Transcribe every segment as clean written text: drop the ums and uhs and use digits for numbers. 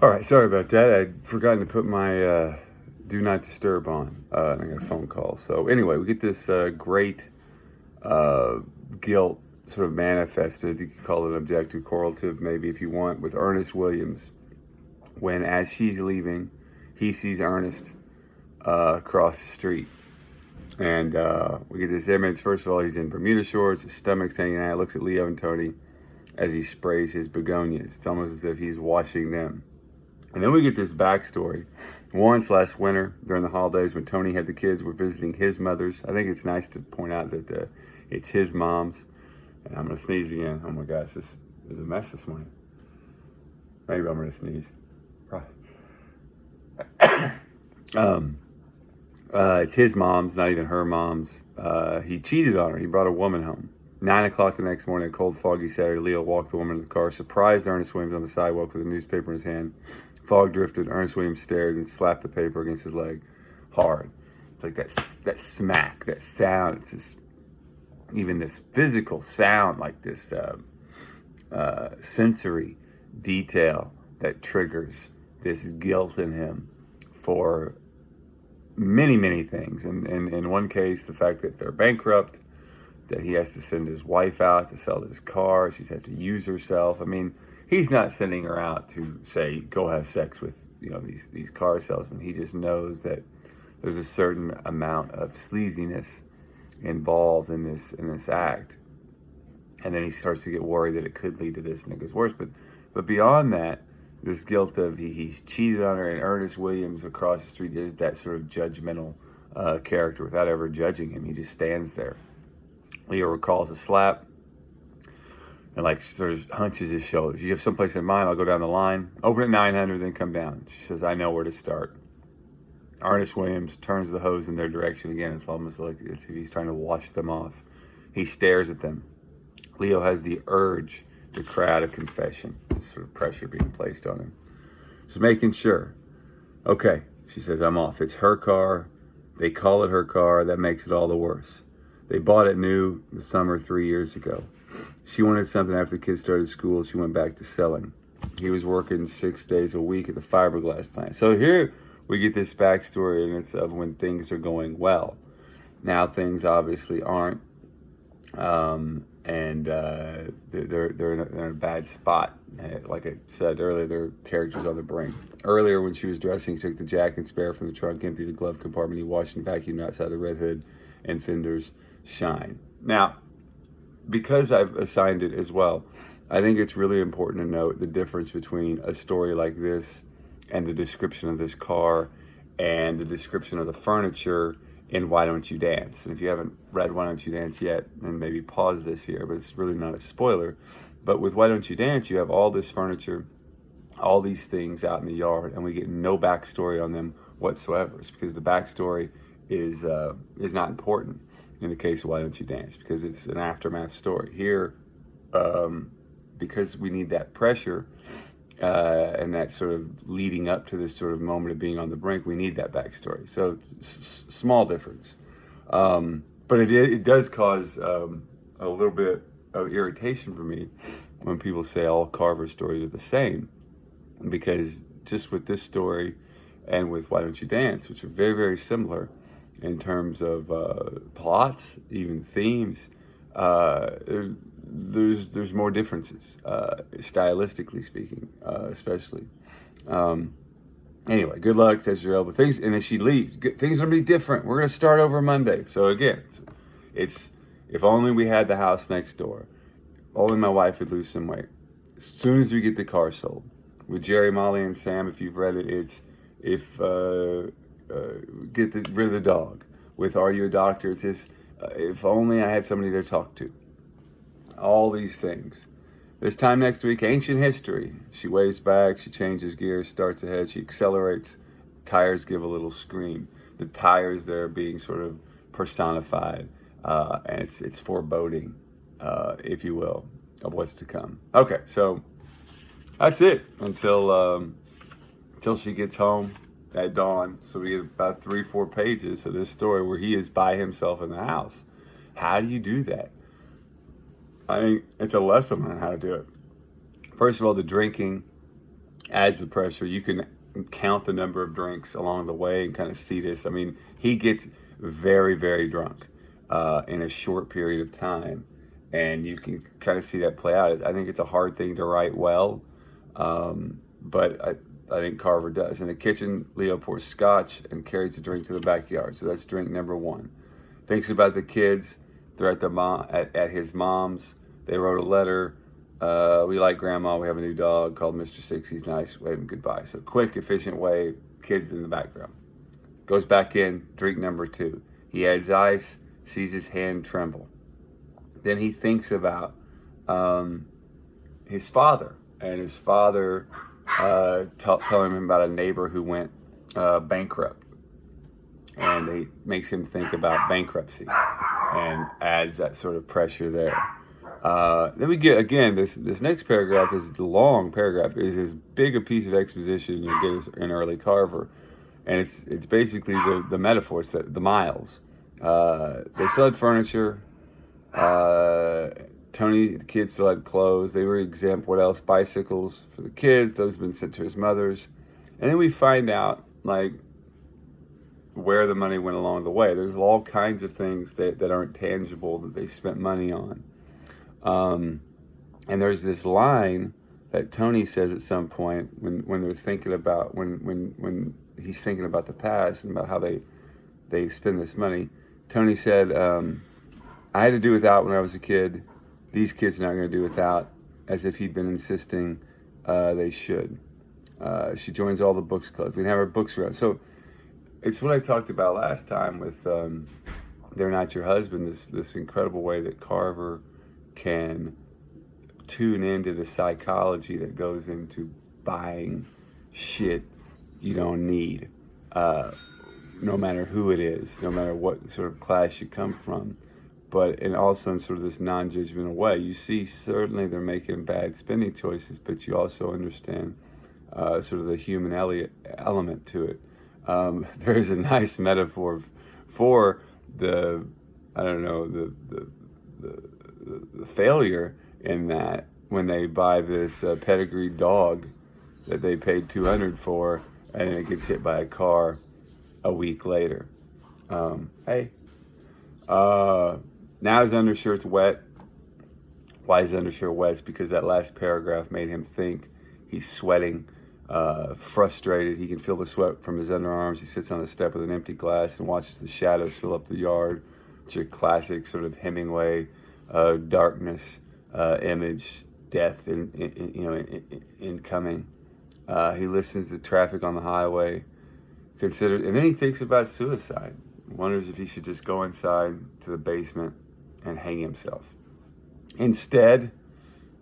All right, sorry about that. I'd forgotten to put my do not disturb on. And I got a phone call. So anyway, we get this great uh, guilt sort of manifested. You could call it an objective correlative, maybe if you want, with Ernest Williams. When as she's leaving, he sees Ernest across the street. And we get this image. First of all, he's in Bermuda shorts, his stomach's hanging out. Looks at Leo and Tony as he sprays his begonias. It's almost as if he's washing them. And then we get this backstory. Once last winter, during the holidays, when Tony had the kids, we're visiting his mother's. I think it's nice to point out that it's his mom's. And I'm going to sneeze again. Oh my gosh, this is a mess this morning. Maybe I'm going to sneeze. It's his mom's, not even her mom's. He cheated on her. He brought a woman home. 9 o'clock the next morning, a cold, foggy Saturday, Leo walked the woman to the car, surprised Ernest Williams on the sidewalk with a newspaper in his hand. Fog drifted. Ernest Williams stared and slapped the paper against his leg hard. It's like that smack, that sound. It's just, even this physical sound, like this sensory detail that triggers this guilt in him for many, many things. And in one case, the fact that they're bankrupt, that he has to send his wife out to sell his car. She's had to use herself. I mean, he's not sending her out to say, go have sex with, these car salesmen. He just knows that there's a certain amount of sleaziness involved in this act. And then he starts to get worried that it could lead to this and it gets worse. But beyond that, this guilt of he's cheated on her, and Ernest Williams across the street is that sort of judgmental character without ever judging him. He just stands there. Leo recalls a slap and sort of hunches his shoulders. You have someplace in mind? I'll go down the line. Open at 900, then come down. She says, I know where to start. Ernest Williams turns the hose in their direction again. It's almost like as if he's trying to wash them off. He stares at them. Leo has the urge to cry out a confession. It's sort of pressure being placed on him. She's making sure. Okay, she says, I'm off. It's her car. They call it her car. That makes it all the worse. They bought it new the summer 3 years ago. She wanted something after the kids started school. She went back to selling. He was working 6 days a week at the fiberglass plant. So here we get this backstory, and it's of when things are going well. Now things obviously aren't, and they're in a bad spot. Like I said earlier, their characters on the brink. Earlier, when she was dressing, he took the jack and spare from the trunk, emptied the glove compartment. He washed and vacuumed outside the red hood and fenders shine. Now, because I've assigned it as well, I think it's really important to note the difference between a story like this and the description of this car and the description of the furniture in Why Don't You Dance. And if you haven't read Why Don't You Dance yet, then maybe pause this here, but it's really not a spoiler. But with Why Don't You Dance, you have all this furniture, all these things out in the yard, and we get no backstory on them whatsoever. It's because the backstory is not important in the case of Why Don't You Dance, because it's an aftermath story. Here, because we need that pressure and that sort of leading up to this sort of moment of being on the brink, we need that backstory. So small difference, but it does cause a little bit of irritation for me when people say all Carver stories are the same, because just with this story and with Why Don't You Dance, which are very, very similar in terms of plots, even themes, there's more differences, stylistically speaking, especially. Anyway, good luck, Tesserael. But things, and then she leaves. Things are gonna be different. We're gonna start over Monday. So again, it's if only we had the house next door. Only my wife would lose some weight. As soon as we get the car sold, with Jerry, Molly, and Sam, if you've read it, it's if get rid of the dog. With Are You a Doctor? It's just if only I had somebody to talk to. All these things. This time next week, ancient history. She waves back, she changes gears, starts ahead, she accelerates. Tires give a little scream. The tires there being sort of personified, and it's foreboding, if you will, of what's to come. Okay, so that's it until she gets home at dawn. So we get about 3-4 pages of this story where he is by himself in the house. How do you do that? I think it's a lesson on how to do it. First of all, the drinking adds the pressure. You can count the number of drinks along the way and kind of see this. I mean, he gets very, very drunk in a short period of time, and you can kind of see that play out. I think it's a hard thing to write well, but I think Carver does. In the kitchen, Leo pours scotch and carries the drink to the backyard. So that's drink number one. Thinks about the kids. They're at his mom's. They wrote a letter. We like grandma. We have a new dog called Mr. Six. He's nice. Wave him goodbye. So quick, efficient way. Kids in the background. Goes back in. Drink number two. He adds ice. Sees his hand tremble. Then he thinks about his father. And his father telling him about a neighbor who went bankrupt. And it makes him think about bankruptcy and adds that sort of pressure there. Then we get, again, this next paragraph, this long paragraph, is as big a piece of exposition you get in early Carver. And it's basically the metaphors, the miles. They still had furniture. Tony, the kids still had clothes. They were exempt. What else? Bicycles for the kids. Those have been sent to his mother's. And then we find out, like, where the money went along the way. There's all kinds of things that aren't tangible that they spent money on. And there's this line that Tony says at some point when they're thinking about, when he's thinking about the past and about how they spend this money. Tony said, I had to do without when I was a kid. These kids are not going to do without, as if he'd been insisting they should. She joins all the books clubs. We can have our books around. So it's what I talked about last time with They're Not Your Husband, this incredible way that Carver can tune into the psychology that goes into buying shit you don't need, no matter who it is, no matter what sort of class you come from. And also in sort of this non-judgmental way. You see, certainly they're making bad spending choices, but you also understand sort of the human element to it. There's a nice metaphor for the failure in that when they buy this pedigreed dog that they paid $200 for, and then it gets hit by a car a week later. Now his undershirt's wet. Why is his undershirt wet? It's because that last paragraph made him think. He's sweating, frustrated. He can feel the sweat from his underarms. He sits on the step with an empty glass and watches the shadows fill up the yard. It's your classic sort of Hemingway darkness image, death incoming. He listens to traffic on the highway, and then he thinks about suicide. Wonders if he should just go inside to the basement and hang himself. Instead,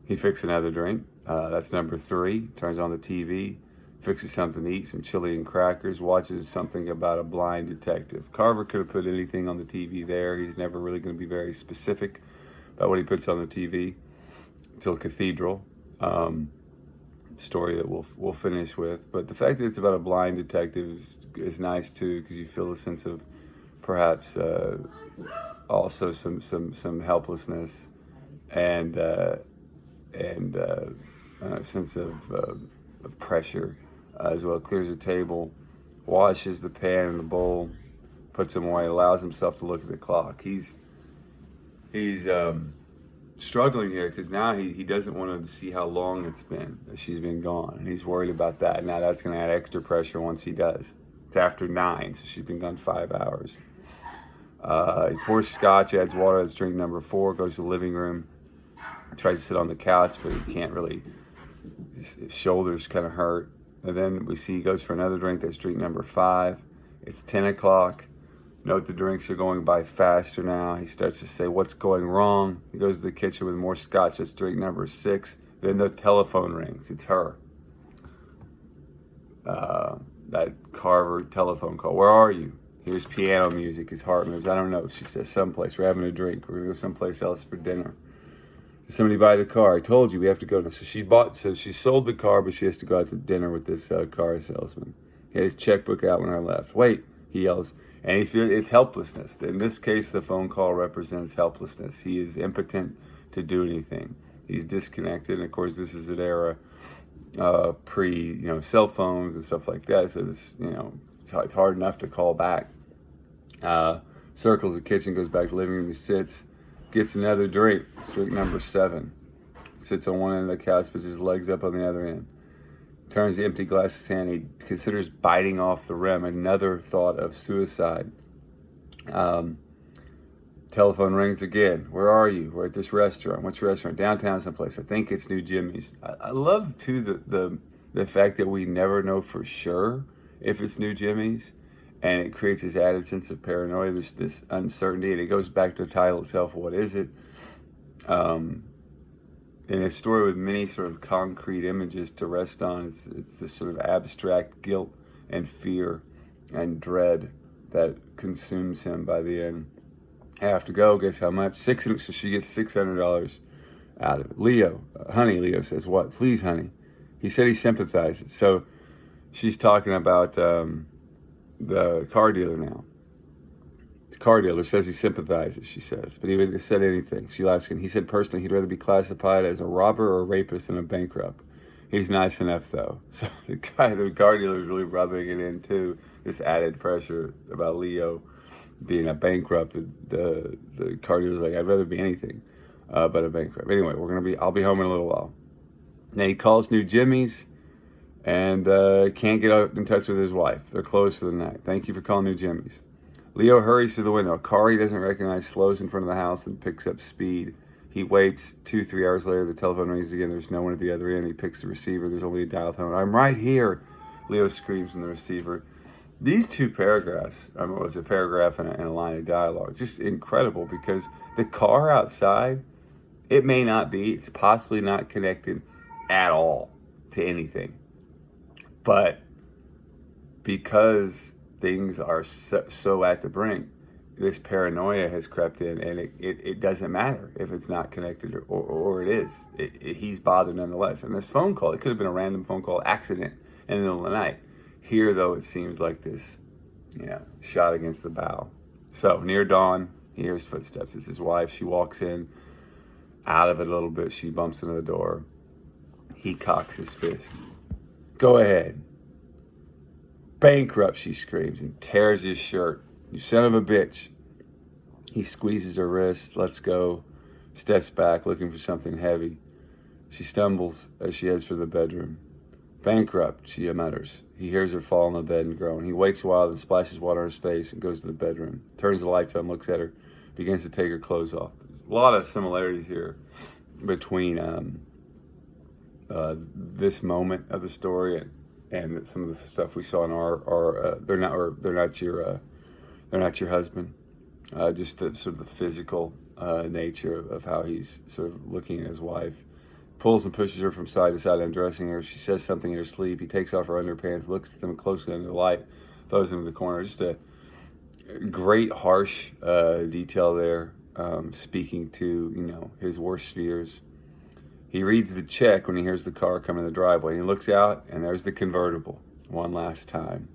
he fixes another drink. That's number 3. Turns on the TV, fixes something to eat, some chili and crackers, watches something about a blind detective. Carver could have put anything on the TV there. He's never really going to be very specific about what he puts on the TV until Cathedral, story that we'll finish with. But the fact that it's about a blind detective is nice too, because you feel a sense of perhaps also some helplessness and a sense of pressure as well. Clears the table, washes the pan and the bowl, puts them away, allows himself to look at the clock. He's struggling here because now he doesn't want to see how long it's been that she's been gone, and he's worried about that. Now that's going to add extra pressure once he does. It's after 9, so she's been gone 5 hours. He pours scotch, adds water. That's drink number 4. Goes to the living room, tries to sit on the couch, but he can't really. His shoulders kind of hurt. And then we see he goes for another drink. That's drink number 5. It's 10 o'clock. Note the drinks are going by faster now. He starts to say, what's going wrong? He goes to the kitchen with more scotch. That's drink number 6. Then the telephone rings. It's her. That Carver telephone call. Where are you? Here's piano music. His heart moves. I don't know. She says, someplace. We're having a drink. We're going to go someplace else for dinner. Did somebody buy the car? I told you we have to go. So she sold the car, but she has to go out to dinner with this car salesman. He had his checkbook out when I left. Wait, he yells. And he feels it's helplessness. In this case, the phone call represents helplessness. He is impotent to do anything. He's disconnected. And of course, this is an era pre cell phones and stuff like that. So this it's hard enough to call back. Circles the kitchen, goes back to the living room. He sits, gets another drink. It's drink number 7. Sits on one end of the couch, puts his legs up on the other end. Turns the empty glass in his hand. He considers biting off the rim. Another thought of suicide. Telephone rings again. Where are you? We're at this restaurant. Which restaurant? Downtown someplace. I think it's New Jimmy's. I love too the fact that we never know for sure if it's New Jimmy's, and it creates this added sense of paranoia. There's this uncertainty, and it goes back to the title itself. What is it? In a story with many sort of concrete images to rest on, it's this sort of abstract guilt and fear and dread that consumes him by the end. I have to go. Guess how much? So she gets $600 out of it. Leo says, "What? Please, honey." He said he sympathizes. So she's talking about the car dealer now. The car dealer says he sympathizes, she says, but he wouldn't have said anything. She laughs again. He said personally he'd rather be classified as a robber or a rapist than a bankrupt. He's nice enough, though. So the car dealer is really rubbing it in, too. This added pressure about Leo being a bankrupt. The car dealer's like, I'd rather be anything but a bankrupt. Anyway, I'll be home in a little while. Then he calls New Jimmy's and can't get in touch with his wife. They're closed for the night. Thank you for calling New Jimmy's. Leo hurries to the window. A car he doesn't recognize slows in front of the house and picks up speed. He waits. 2-3 hours later, the telephone rings again. There's no one at the other end. He picks the receiver. There's only a dial tone. "I'm right here," Leo screams in the receiver. These 2 paragraphs, it was a paragraph and a line of dialogue, just incredible, because the car outside, it's possibly not connected at all to anything. But because things are so at the brink, this paranoia has crept in, and it doesn't matter if it's not connected or it is. He's bothered nonetheless. And this phone call, it could have been a random phone call accident in the middle of the night. Here, though, it seems like this, shot against the bow. So near dawn, he hears footsteps. It's his wife. She walks in, out of it a little bit. She bumps into the door. He cocks his fist. "Go ahead." "Bankrupt," she screams and tears his shirt. "You son of a bitch." He squeezes her wrist, lets go, steps back looking for something heavy. She stumbles as she heads for the bedroom. "Bankrupt," she mutters. He hears her fall on the bed and groan. He waits a while, then splashes water on his face and goes to the bedroom. Turns the lights on, looks at her, begins to take her clothes off. There's a lot of similarities here between this moment of the story and some of the stuff we saw in our they're not your husband. Just the sort of the physical nature of how he's sort of looking at his wife. Pulls and pushes her from side to side, undressing her. She says something in her sleep. He takes off her underpants, looks at them closely under the light, throws them in the corner. Just a great harsh detail there, speaking to his worst fears. He reads the check when he hears the car come in the driveway. He looks out, and there's the convertible one last time.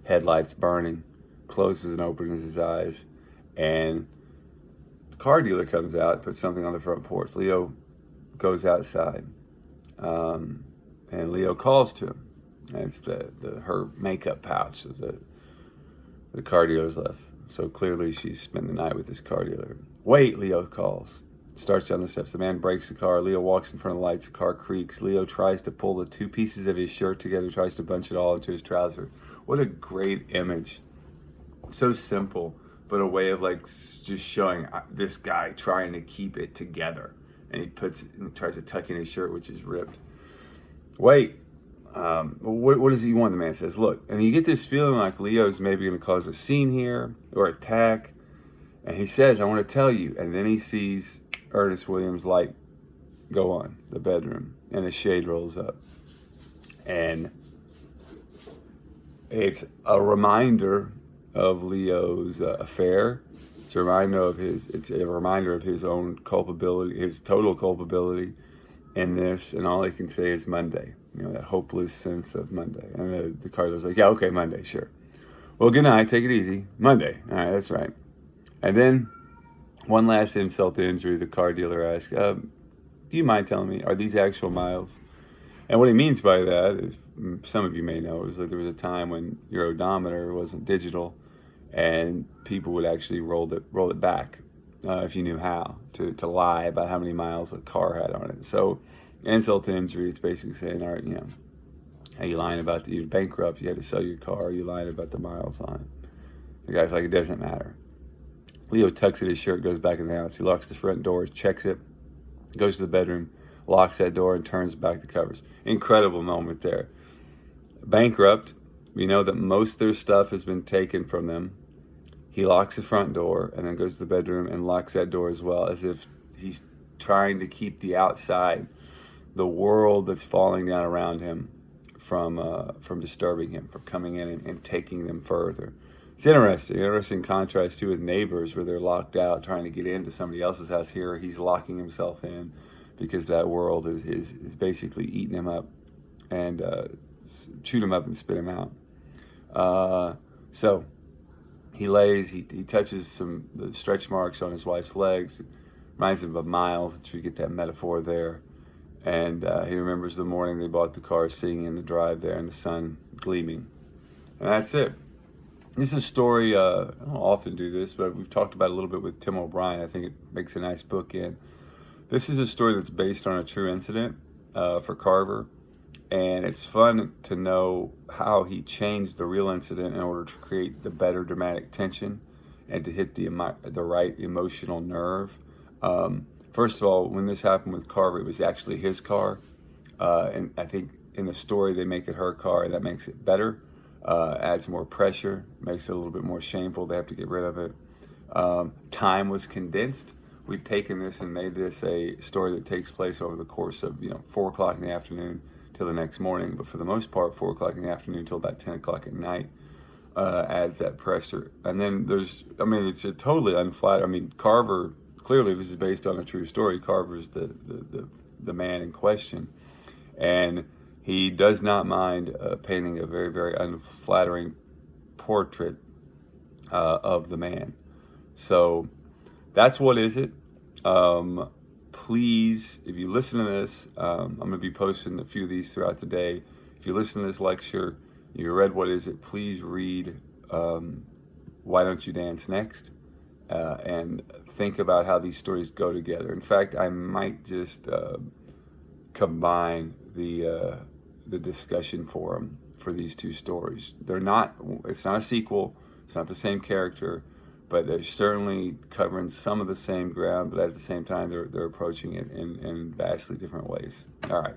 Headlights burning, closes and opens his eyes, and the car dealer comes out, puts something on the front porch. Leo goes outside, and Leo calls to him. And it's her makeup pouch that the car dealer's left. So clearly she's spent the night with this car dealer. "Wait," Leo calls. Starts down the steps. The man brakes the car. Leo walks in front of the lights. The car creaks. Leo tries to pull the 2 pieces of his shirt together, tries to bunch it all into his trouser. What a great image. So simple, but a way of just showing this guy trying to keep it together. And he tries to tuck in his shirt, which is ripped. "Wait, what is it you want?" The man says. "Look," and you get this feeling like Leo's maybe going to cause a scene here or attack. And he says, "I want to tell you." And then he sees Ernest Williams' light go on the bedroom, and the shade rolls up. And it's a reminder of Leo's affair. It's a reminder of his own culpability, his total culpability in this. And all he can say is Monday, that hopeless sense of Monday. And the car dealer's like, "Yeah, okay, Monday, sure. Well, good night, take it easy. Monday. All right, that's right." And then one last insult to injury, the car dealer asks, "Do you mind telling me, are these actual miles?" And what he means by that is, some of you may know, is that there was a time when your odometer wasn't digital, and people would actually roll it back, if you knew how to lie about how many miles a car had on it. So, insult to injury, it's basically saying, all right, are you lying about you're bankrupt, you had to sell your car, you lying about the miles on it. The guy's like, it doesn't matter. Leo tucks at his shirt, goes back in the house. He locks the front door, checks it, goes to the bedroom, locks that door, and turns back the covers. Incredible moment there. Bankrupt, we know that most of their stuff has been taken from them. He locks the front door and then goes to the bedroom and locks that door as well, as if he's trying to keep the outside, the world that's falling down around him, from disturbing him, from coming in and taking them further. It's interesting contrast too with neighbors, where they're locked out trying to get into somebody else's house. Here he's locking himself in because that world is basically eating him up and chewed him up and spit him out. So he lays, he touches the stretch marks on his wife's legs. It reminds him of Miles, that you get that metaphor there. And he remembers the morning they bought the car, sitting in the drive there in the sun gleaming. And that's it. This is a story, I don't often do this, but we've talked about it a little bit with Tim O'Brien. I think it makes a nice bookend. This is a story that's based on a true incident for Carver. And it's fun to know how he changed the real incident in order to create the better dramatic tension and to hit the right emotional nerve. First of all, when this happened with Carver, it was actually his car. And I think in the story they make it her car, and that makes it better. Adds more pressure, makes it a little bit more shameful. They have to get rid of it. Time was condensed. We've taken this and made this a story that takes place over the course of 4 o'clock in the afternoon till the next morning. But for the most part, 4 o'clock in the afternoon till about 10 o'clock at night adds that pressure. And then it's a totally unflattering. Carver, clearly this is based on a true story. Carver's the man in question, and he does not mind painting a very, very unflattering portrait of the man. So that's what is it. Please, if you listen to this, I'm going to be posting a few of these throughout the day. If you listen to this lecture, you read What Is It, please read Why Don't You Dance Next, and think about how these stories go together. In fact, I might just combine the discussion forum for these two stories. It's not a sequel, it's not the same character, but they're certainly covering some of the same ground, but at the same time they're approaching it in vastly different ways. All right.